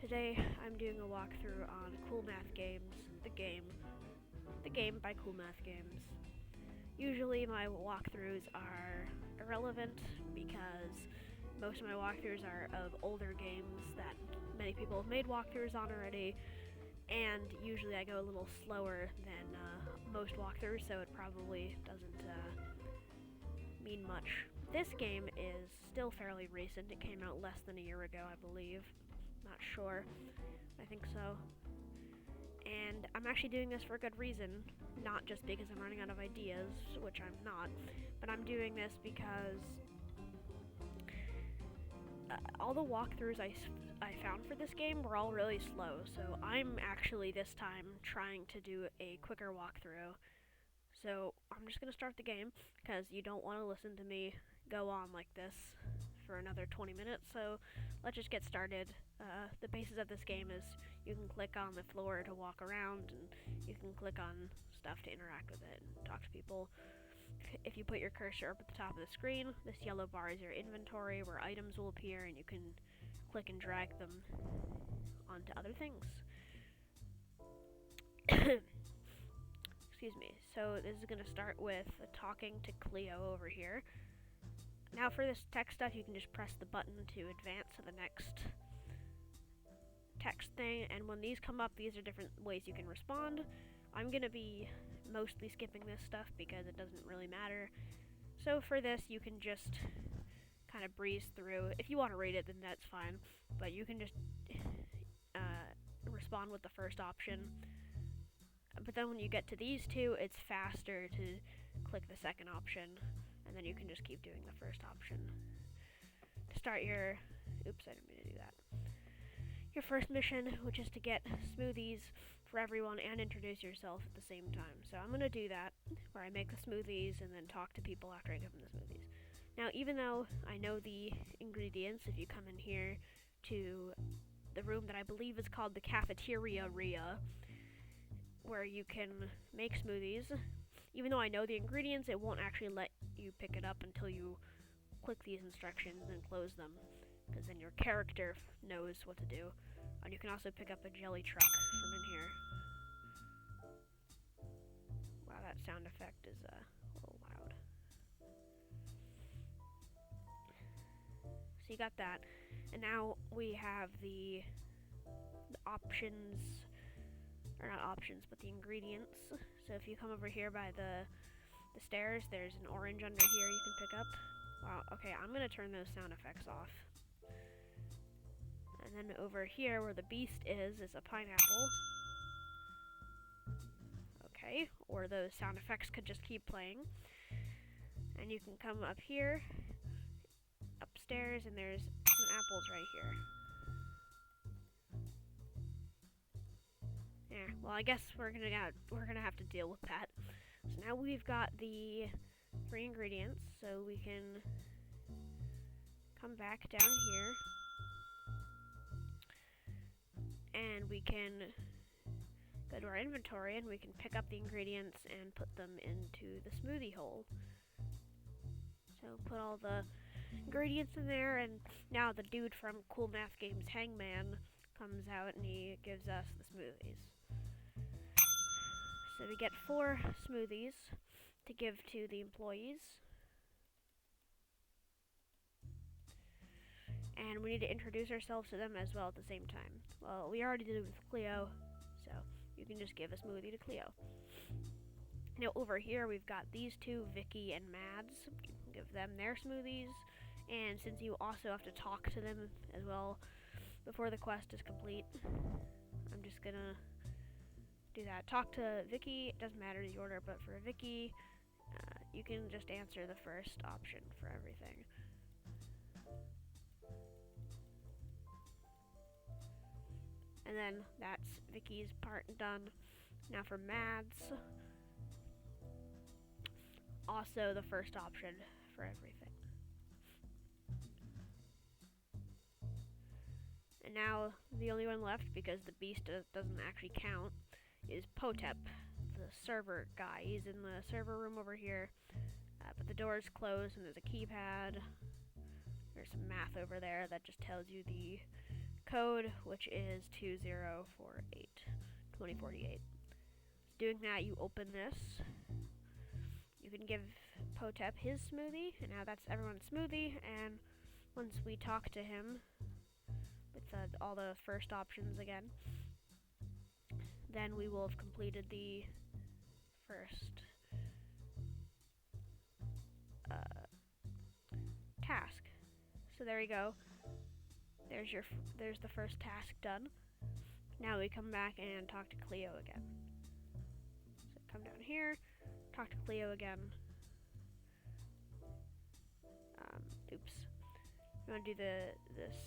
Today I'm doing a walkthrough on Coolmath Games, the game by Coolmath Games. Usually my walkthroughs are irrelevant because most of my walkthroughs are of older games that many people have made walkthroughs on already, and usually I go a little slower than most walkthroughs, so it probably doesn't mean much. This game is still fairly recent. It came out less than a year ago, I believe. Not sure. I think so. And I'm actually doing this for a good reason, not just because I'm running out of ideas, which I'm not, but I'm doing this because all the walkthroughs I found for this game were all really slow, so I'm actually this time trying to do a quicker walkthrough. So I'm just going to start the game because you don't want to listen to me go on like this for another 20 minutes, so let's just get started. The basis of this game is you can click on the floor to walk around, and you can click on stuff to interact with it and talk to people. If you put your cursor up at the top of the screen, this yellow bar is your inventory where items will appear, and you can click and drag them onto other things. Excuse me. So this is going to start with talking to Cleo over here. Now for this text stuff, you can just press the button to advance to the next text thing, and when these come up, these are different ways you can respond. I'm going to be mostly skipping this stuff because it doesn't really matter. So for this, you can just kind of breeze through. If you want to read it, then that's fine, but you can just respond with the first option. But then when you get to these two, it's faster to click the second option, and then you can just keep doing the first option. To start your... Oops, I didn't mean to do that. Your first mission, which is to get smoothies for everyone and introduce yourself at the same time. So I'm going to do that, where I make the smoothies and then talk to people after I give them the smoothies. Now, even though I know the ingredients, if you come in here to the room that I believe is called the cafeteria, where you can make smoothies, even though I know the ingredients, it won't actually let you pick it up until you click these instructions and close them, because then your character knows what to do. And you can also pick up a jelly truck from in here. Wow, that sound effect is a little loud. So you got that, and now we have the options, or not options, but the ingredients. So if you come over here by the stairs, there's an orange under here you can pick up. Wow, okay, I'm gonna turn those sound effects off. And then over here where the beast is a pineapple. Okay, or those sound effects could just keep playing. And you can come up here, upstairs, and there's some apples right here. Yeah, well, I guess we're gonna have to deal with that. So now we've got the 3 ingredients, so we can come back down here, and we can go to our inventory, and we can pick up the ingredients and put them into the smoothie hole. So put all the ingredients in there, and now the dude from Coolmath Games, Hangman, comes out and he gives us the smoothies. So we get 4 smoothies to give to the employees. And we need to introduce ourselves to them as well at the same time. Well, we already did it with Cleo, so you can just give a smoothie to Cleo. Now over here we've got these 2, Vicky and Mads. You can give them their smoothies, and since you also have to talk to them as well before the quest is complete, I'm just gonna do that. Talk to Vicky, it doesn't matter the order, but for Vicky, you can just answer the first option for everything. And then that's Vicky's part done. Now for Mads, also the first option for everything. And now the only one left, because the beast doesn't actually count, is Potep, the server guy. He's in the server room over here, but the door is closed and there's a keypad. There's some math over there that just tells you the code, which is 2048. Doing that, you open this. You can give Potep his smoothie, and now that's everyone's smoothie, and once we talk to him with all the first options again, then we will have completed the first task. So there you go. There's the first task done. Now we come back and talk to Cleo again. So come down here, talk to Cleo again. Oops. You want to do the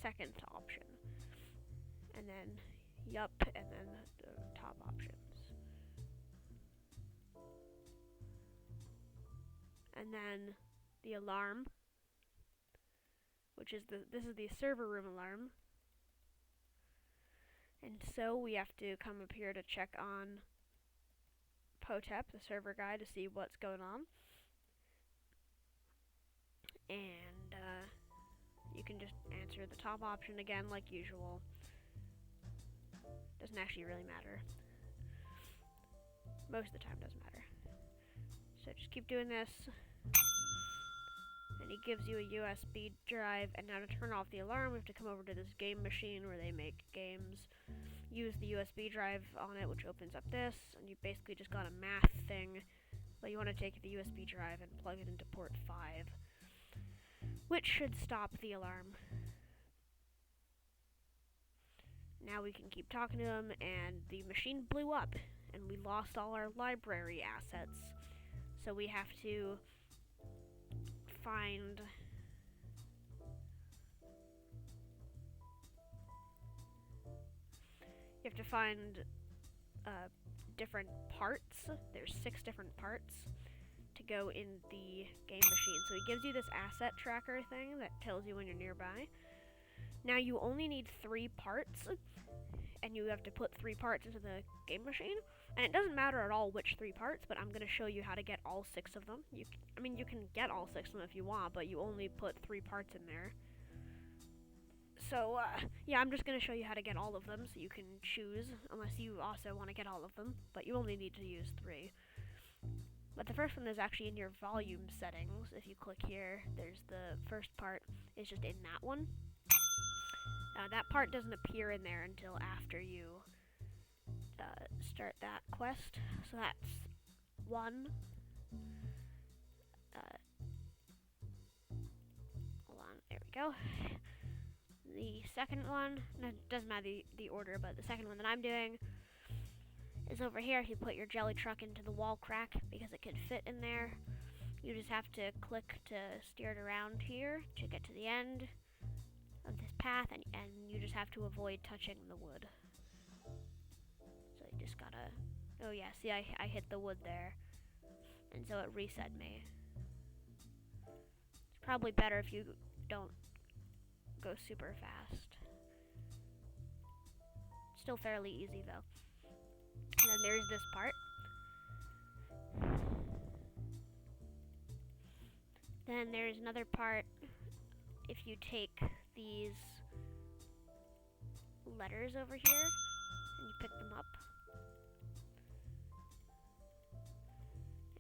second option, and then yup, and then the top options, and then the alarm, which is this is the server room alarm. And so we have to come up here to check on Potep, the server guy, to see what's going on. And you can just answer the top option again like usual. Doesn't actually really matter. Most of the time doesn't matter. So just keep doing this. And he gives you a USB drive, and now to turn off the alarm, we have to come over to this game machine where they make games. Use the USB drive on it, which opens up this, and you basically just got a math thing, but you want to take the USB drive and plug it into port 5, which should stop the alarm. Now we can keep talking to him, and the machine blew up, and we lost all our library assets, so we have to find different parts. There's 6 different parts to go in the game machine. So he gives you this asset tracker thing that tells you when you're nearby. Now you only need 3 parts, and you have to put 3 parts into the game machine. And it doesn't matter at all which 3 parts, but I'm going to show you how to get all 6 of them. You can get all 6 of them if you want, but you only put 3 parts in there. So, yeah, I'm just going to show you how to get all of them, so you can choose, unless you also want to get all of them, but you only need to use 3. But the first one is actually in your volume settings. If you click here, there's the first part is just in that one. That part doesn't appear in there until after you start that quest. So that's 1. Hold on, there we go. The second one, no, it doesn't matter the order, but the second one that I'm doing is over here. You put your jelly truck into the wall crack because it can fit in there. You just have to click to steer it around here to get to the end of this path, and you just have to avoid touching the wood. So you just gotta, oh yeah, see I hit the wood there, and so it reset me. It's probably better if you don't go super fast. Still fairly easy though. And then there's this part. Then there's another part. If you take these letters over here and you pick them up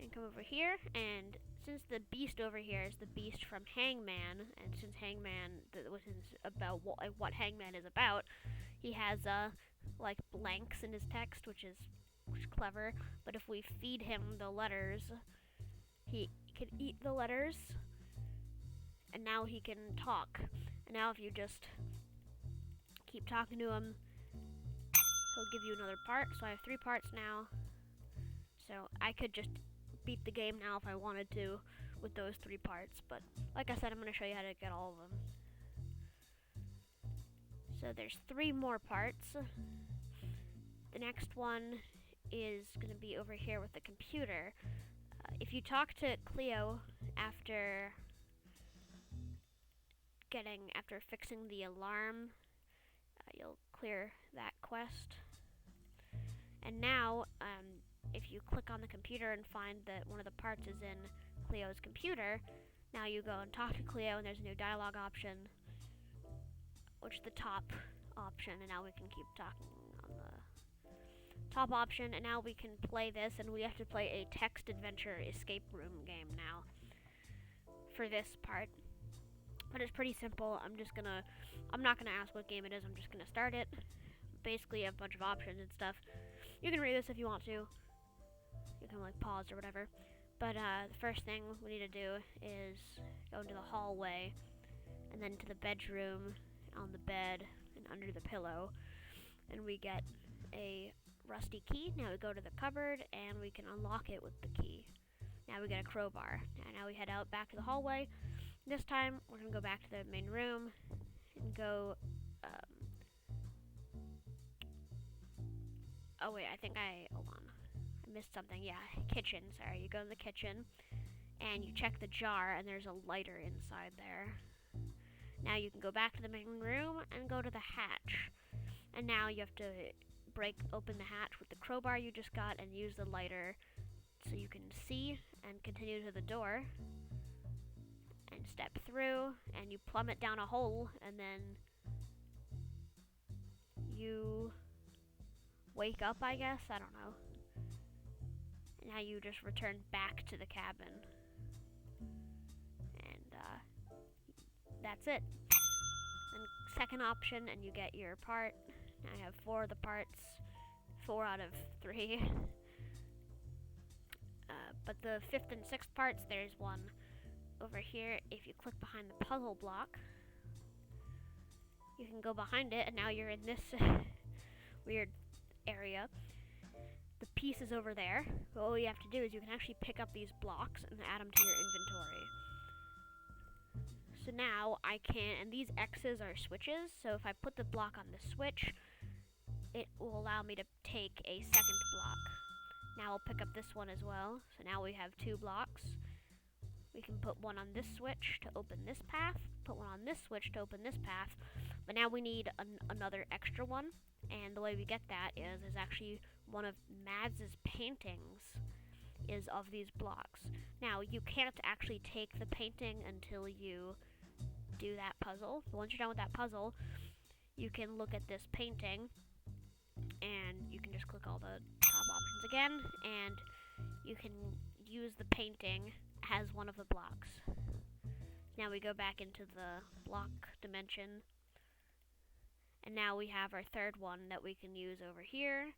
and come over here, and since the beast over here is the beast from Hangman, and since Hangman, which is about what Hangman is about, he has like blanks in his text, which is clever. But if we feed him the letters, he can eat the letters, and now he can talk. And now if you just keep talking to him, he'll give you another part. So I have 3 parts now. So I could just beat the game now if I wanted to with those 3 parts, but like I said, I'm going to show you how to get all of them. So there's 3 more parts. The next one is going to be over here with the computer. If you talk to Cleo after fixing the alarm, you'll clear that quest. And now, if you click on the computer and find that one of the parts is in Cleo's computer, now you go and talk to Cleo, and there's a new dialogue option, which the top option, and now we can keep talking on the top option, and now we can play this, and we have to play a text adventure escape room game now for this part. But it's pretty simple. I'm not gonna ask what game it is, I'm just gonna start it. Basically a bunch of options and stuff. You can read this if you want to. You can like pause or whatever. But the first thing we need to do is go into the hallway, and then to the bedroom, on the bed, and under the pillow. And we get a rusty key. Now we go to the cupboard, and we can unlock it with the key. Now we get a crowbar. And now we head out back to the hallway. This time, we're going to go back to the main room and go, oh wait, hold on. I missed something. Yeah, kitchen, sorry. You go in the kitchen, and you check the jar, and there's a lighter inside there. Now you can go back to the main room and go to the hatch. And now you have to break open the hatch with the crowbar you just got and use the lighter so you can see and continue to the door. And step through, and you plummet down a hole, and then you wake up, I guess? I don't know. And now you just return back to the cabin. And that's it. Then second option, and you get your part. Now I have 4 of the parts. 4 out of 3. But the 5th and 6th parts, there's one over here. If you click behind the puzzle block, you can go behind it, and now you're in this weird area. The piece is over there. But all you have to do is you can actually pick up these blocks and add them to your inventory. So now I can, and these X's are switches, so if I put the block on the switch, it will allow me to take a second block. Now I'll pick up this one as well. So now we have 2 blocks. We can put one on this switch to open this path, put one on this switch to open this path, but now we need another extra one, and the way we get that is actually one of Mads's paintings is of these blocks. Now, you can't actually take the painting until you do that puzzle. But once you're done with that puzzle, you can look at this painting, and you can just click all the top options again, and you can use the painting as one of the blocks. Now we go back into the block dimension, and now we have our third one that we can use over here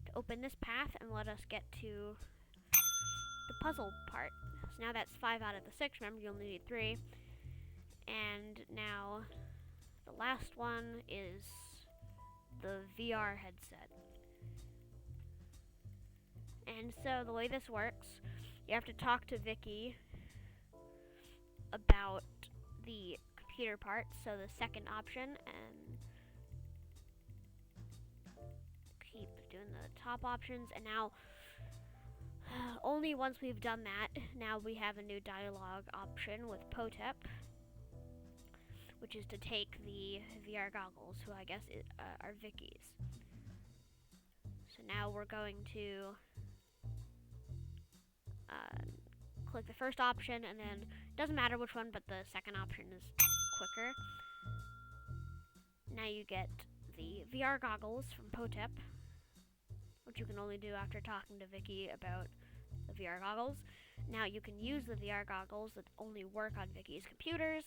to open this path and let us get to the puzzle part. So now that's 5 out of the 6. Remember, you only need 3. And now the last one is the VR headset. And so the way this works, you have to talk to Vicky about the computer parts, so the second option, and keep doing the top options. And now, only once we've done that, now we have a new dialogue option with Potep, which is to take the VR goggles, who I guess are Vicky's. So now we're going to click the first option, and then it doesn't matter which one, but the second option is quicker. Now you get the VR goggles from Potep, which you can only do after talking to Vicky about the VR goggles. Now you can use the VR goggles that only work on Vicky's computers.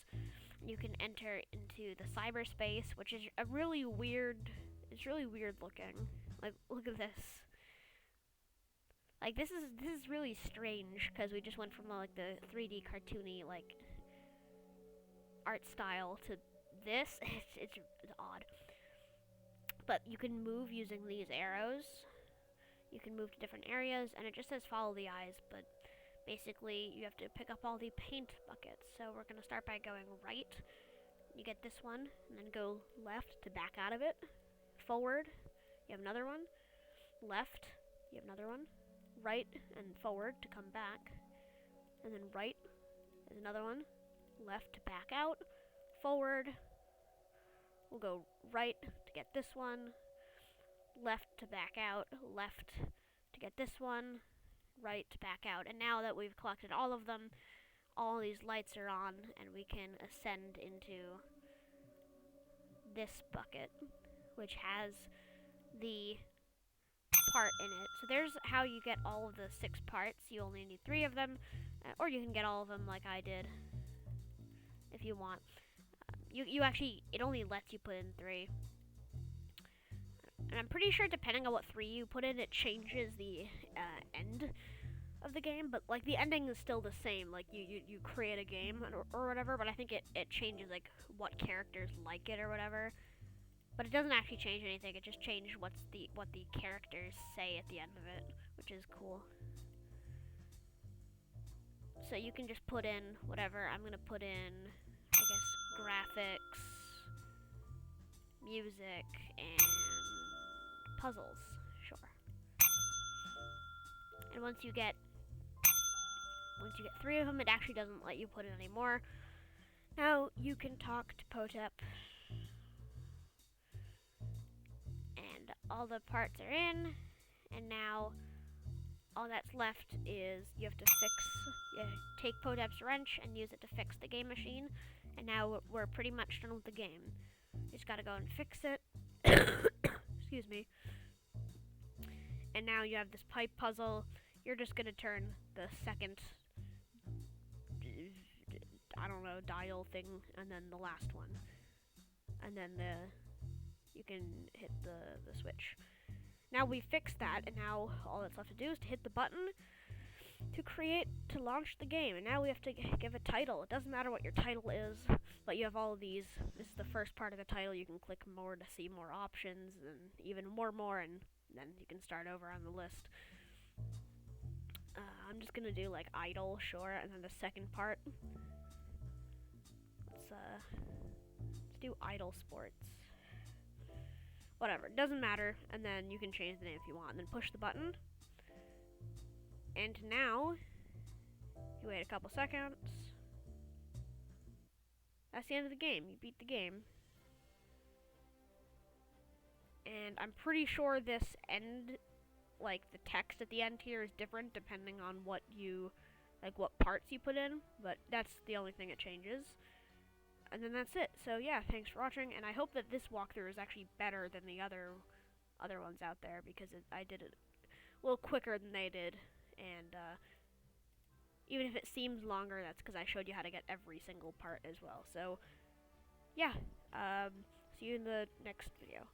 You can enter into the cyberspace, which is it's really weird looking. Like, look at this. Like, this is really strange, because we just went from like the 3D cartoony like art style to this. It's odd. But you can move using these arrows. You can move to different areas, and it just says follow the eyes, but basically you have to pick up all the paint buckets. So we're going to start by going right. You get this one, and then go left to back out of it. Forward, you have another one. Left, you have another one. Right and forward to come back. And then right is another one. Left to back out. Forward, we'll go right to get this one. Left to back out. Left to get this one. Right to back out. And now that we've collected all of them, all these lights are on, and we can ascend into this bucket, which has the part in it. So there's how you get all of the 6 parts. You only need 3 of them, or you can get all of them like I did if you want. You actually, it only lets you put in 3. And I'm pretty sure depending on what 3 you put in, it changes the end of the game, but like the ending is still the same. Like you create a game or whatever, but I think it changes like what characters like it or whatever. But it doesn't actually change anything. It just changed what the characters say at the end of it, which is cool. So you can just put in whatever. I'm gonna put in, I guess, graphics, music, and puzzles. Sure. And once you get 3 of them, it actually doesn't let you put in any more. Now you can talk to Potep. And all the parts are in, and now all that's left is you have to take Potep's wrench and use it to fix the game machine, and now we're pretty much done with the game. You just gotta go and fix it. Excuse me. And now you have this pipe puzzle. You're just gonna turn the second, I don't know, dial thing, and then the last one. And then you can hit the switch. Now we fixed that, and now all that's left to do is to hit the button to launch the game. And now we have to give a title. It doesn't matter what your title is, but you have all of these. This is the first part of the title. You can click more to see more options, and even more, and then you can start over on the list. I'm just gonna do like idle, sure, and then the second part. Let's do idle sports. Whatever, it doesn't matter, and then you can change the name if you want, and then push the button. And now, you wait a couple seconds. That's the end of the game. You beat the game. And I'm pretty sure this end, like the text at the end here, is different depending on what parts you put in, but that's the only thing it changes. And then that's it. So yeah, thanks for watching, and I hope that this walkthrough is actually better than the other ones out there, because I did it a little quicker than they did, and even if it seems longer, that's because I showed you how to get every single part as well. So yeah, see you in the next video.